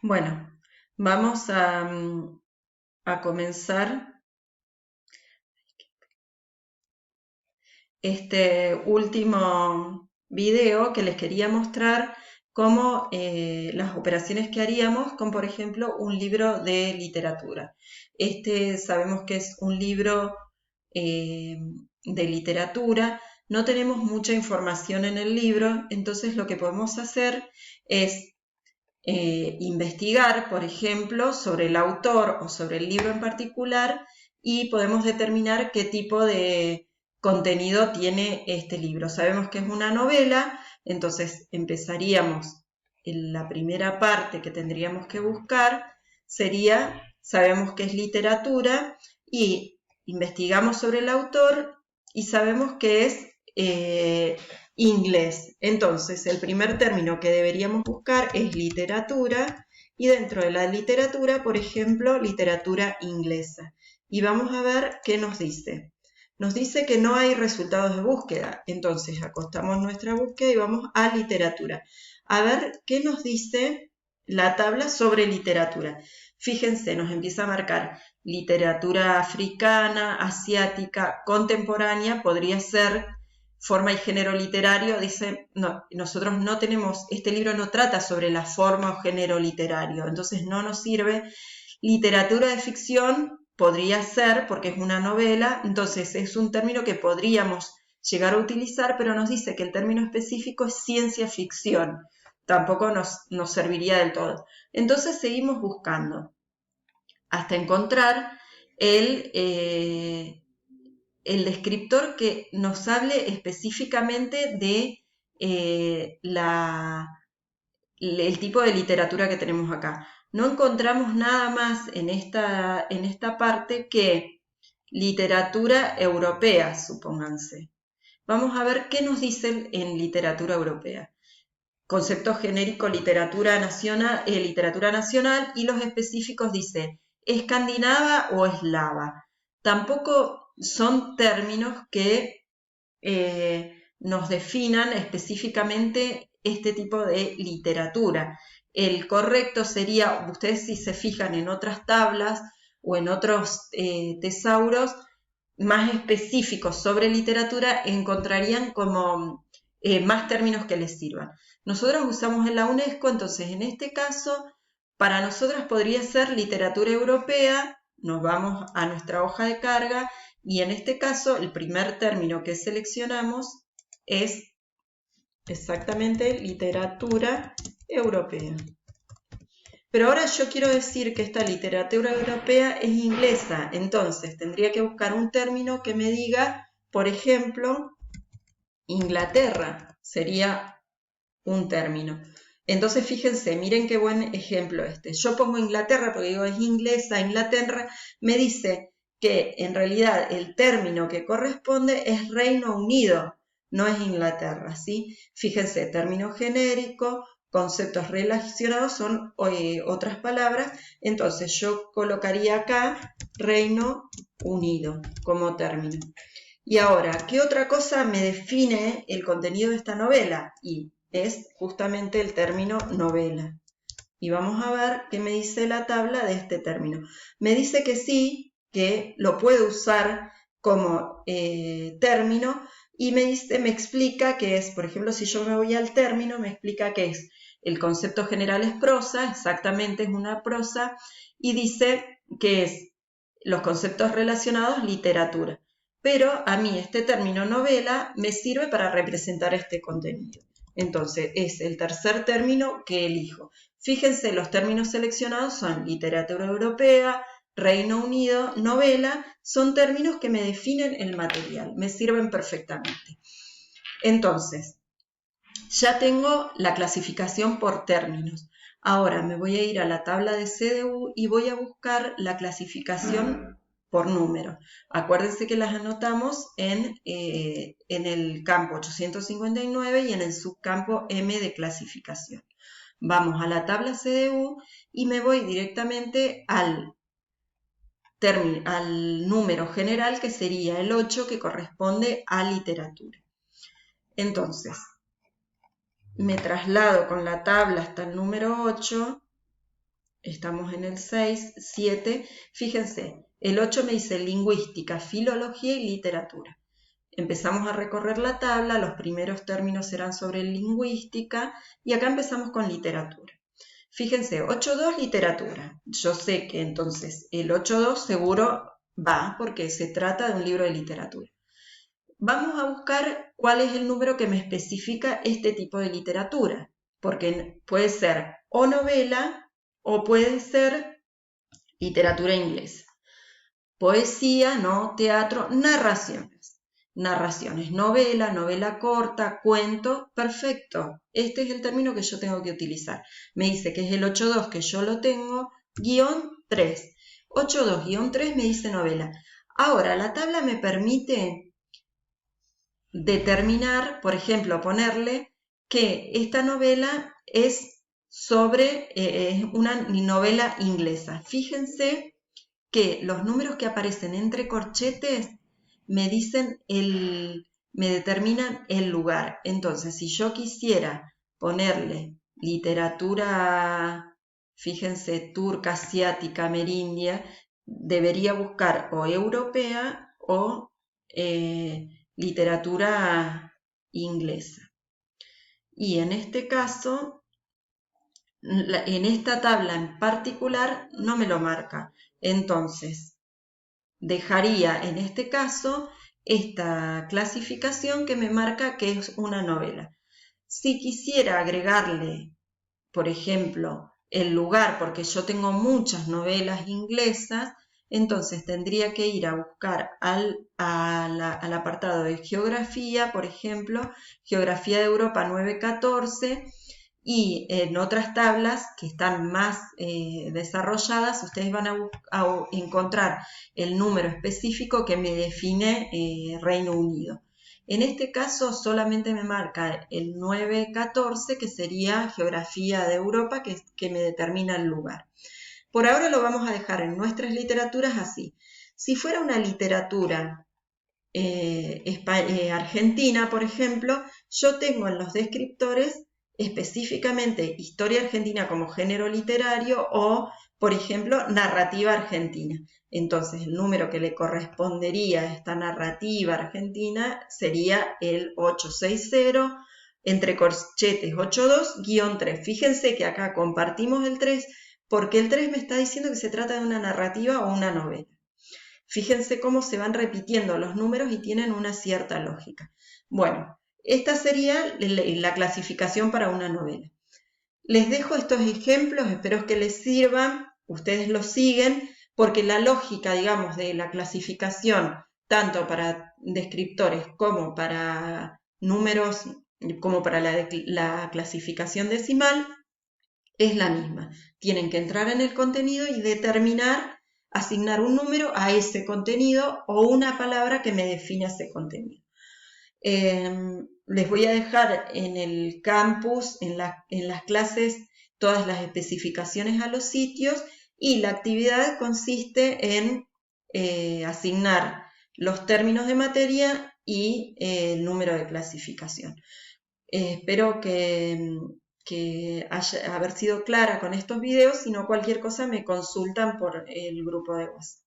Bueno, vamos a comenzar este último video que les quería mostrar cómo las operaciones que haríamos con, por ejemplo, un libro de literatura. Este sabemos que es un libro eh, de literatura, no tenemos mucha información en el libro, entonces lo que podemos hacer es investigar, por ejemplo, sobre el autor o sobre el libro en particular y podemos determinar qué tipo de contenido tiene este libro. Sabemos que es una novela, entonces empezaríamos en la primera parte que tendríamos que buscar sería, sabemos que es literatura y investigamos sobre el autor y sabemos que es inglés. Entonces, el primer término que deberíamos buscar es literatura y dentro de la literatura, por ejemplo, literatura inglesa. Y vamos a ver qué nos dice. Nos dice que no hay resultados de búsqueda. Entonces, acostamos nuestra búsqueda y vamos a literatura. A ver qué nos dice la tabla sobre literatura. Fíjense, nos empieza a marcar literatura africana, asiática, contemporánea, podría ser forma y género literario. Dice, no, nosotros no tenemos, este libro no trata sobre la forma o género literario, entonces no nos sirve. Literatura de ficción podría ser, porque es una novela, entonces es un término que podríamos llegar a utilizar, pero nos dice que el término específico es ciencia ficción, tampoco nos serviría del todo. Entonces seguimos buscando hasta encontrar el descriptor que nos hable específicamente de el tipo de literatura que tenemos acá. No encontramos nada más en esta parte que literatura europea, supónganse. Vamos a ver qué nos dicen en literatura europea. Concepto genérico, literatura nacional, y los específicos dice escandinava o eslava. Tampoco son términos que nos definan específicamente este tipo de literatura. El correcto sería, ustedes si se fijan en otras tablas o en otros tesauros más específicos sobre literatura, encontrarían como más términos que les sirvan. Nosotros usamos en la UNESCO, entonces en este caso, para nosotros podría ser literatura europea, nos vamos a nuestra hoja de carga y en este caso el primer término que seleccionamos es exactamente literatura europea. Pero ahora yo quiero decir que esta literatura europea es inglesa, entonces tendría que buscar un término que me diga, por ejemplo, Inglaterra sería un término. Entonces fíjense, miren qué buen ejemplo este. Yo pongo Inglaterra porque digo es inglesa, Inglaterra, me dice que en realidad el término que corresponde es Reino Unido, no es Inglaterra, ¿sí? Fíjense, término genérico, conceptos relacionados son otras palabras, entonces yo colocaría acá Reino Unido como término. Y ahora, ¿qué otra cosa me define el contenido de esta novela? Y es justamente el término novela. Y vamos a ver qué me dice la tabla de este término. Me dice que sí, que lo puedo usar como término y me explica que es, por ejemplo, si yo me voy al término, me explica que es el concepto general es prosa, exactamente es una prosa, y dice que es los conceptos relacionados literatura. Pero a mí este término novela me sirve para representar este contenido. Entonces es el tercer término que elijo. Fíjense, los términos seleccionados son literatura europea, Reino Unido, novela, son términos que me definen el material, me sirven perfectamente. Entonces, ya tengo la clasificación por términos. Ahora me voy a ir a la tabla de CDU y voy a buscar la clasificación por número. Acuérdense que las anotamos en el campo 859 y en el subcampo M de clasificación. Vamos a la tabla CDU y me voy directamente al número general, que sería el 8, que corresponde a literatura. Entonces, me traslado con la tabla hasta el número 8 Estamos en el 6, 7. Fíjense, el 8 me dice lingüística, filología y literatura. Empezamos a recorrer la tabla, los primeros términos serán sobre lingüística y acá empezamos con literatura. Fíjense, 8.2 literatura. Yo sé que entonces el 8.2 seguro va porque se trata de un libro de literatura. Vamos a buscar cuál es el número que me especifica este tipo de literatura, porque puede ser o novela o puede ser literatura inglesa. Poesía, no, teatro, narraciones. Narraciones, novela, novela corta, cuento, perfecto. Este es el término que yo tengo que utilizar. Me dice que es el 8.2 que yo lo tengo, guión 3. 8.2 guión 3 me dice novela. Ahora, la tabla me permite determinar, por ejemplo, ponerle que esta novela es sobre una novela inglesa. Fíjense que los números que aparecen entre corchetes me me determinan el lugar. Entonces, si yo quisiera ponerle literatura, fíjense, turca, asiática, amerindia, debería buscar o europea o literatura inglesa. Y en este caso, en esta tabla en particular, no me lo marca. Entonces, dejaría en este caso esta clasificación que me marca que es una novela. Si quisiera agregarle, por ejemplo, el lugar, porque yo tengo muchas novelas inglesas, entonces tendría que ir a buscar al apartado de geografía, por ejemplo, geografía de Europa 914, y en otras tablas que están más desarrolladas, ustedes van a encontrar el número específico que me define Reino Unido. En este caso solamente me marca el 914, que sería geografía de Europa, que me determina el lugar. Por ahora lo vamos a dejar en nuestras literaturas así. Si fuera una literatura argentina, por ejemplo, yo tengo en los descriptores específicamente historia argentina como género literario o, por ejemplo, narrativa argentina. Entonces, el número que le correspondería a esta narrativa argentina sería el 860, entre corchetes 82-3. Fíjense que acá compartimos el 3 porque el 3 me está diciendo que se trata de una narrativa o una novela. Fíjense cómo se van repitiendo los números y tienen una cierta lógica. Bueno, esta sería la clasificación para una novela. Les dejo estos ejemplos, espero que les sirvan, ustedes los siguen, porque la lógica, digamos, de la clasificación, tanto para descriptores como para números, como para la clasificación decimal, es la misma. Tienen que entrar en el contenido y determinar, asignar un número a ese contenido o una palabra que me define ese contenido. Les voy a dejar en el campus, en las clases, todas las especificaciones a los sitios y la actividad consiste en asignar los términos de materia y el número de clasificación. Espero que haber sido clara con estos videos, si no cualquier cosa me consultan por el grupo de WhatsApp.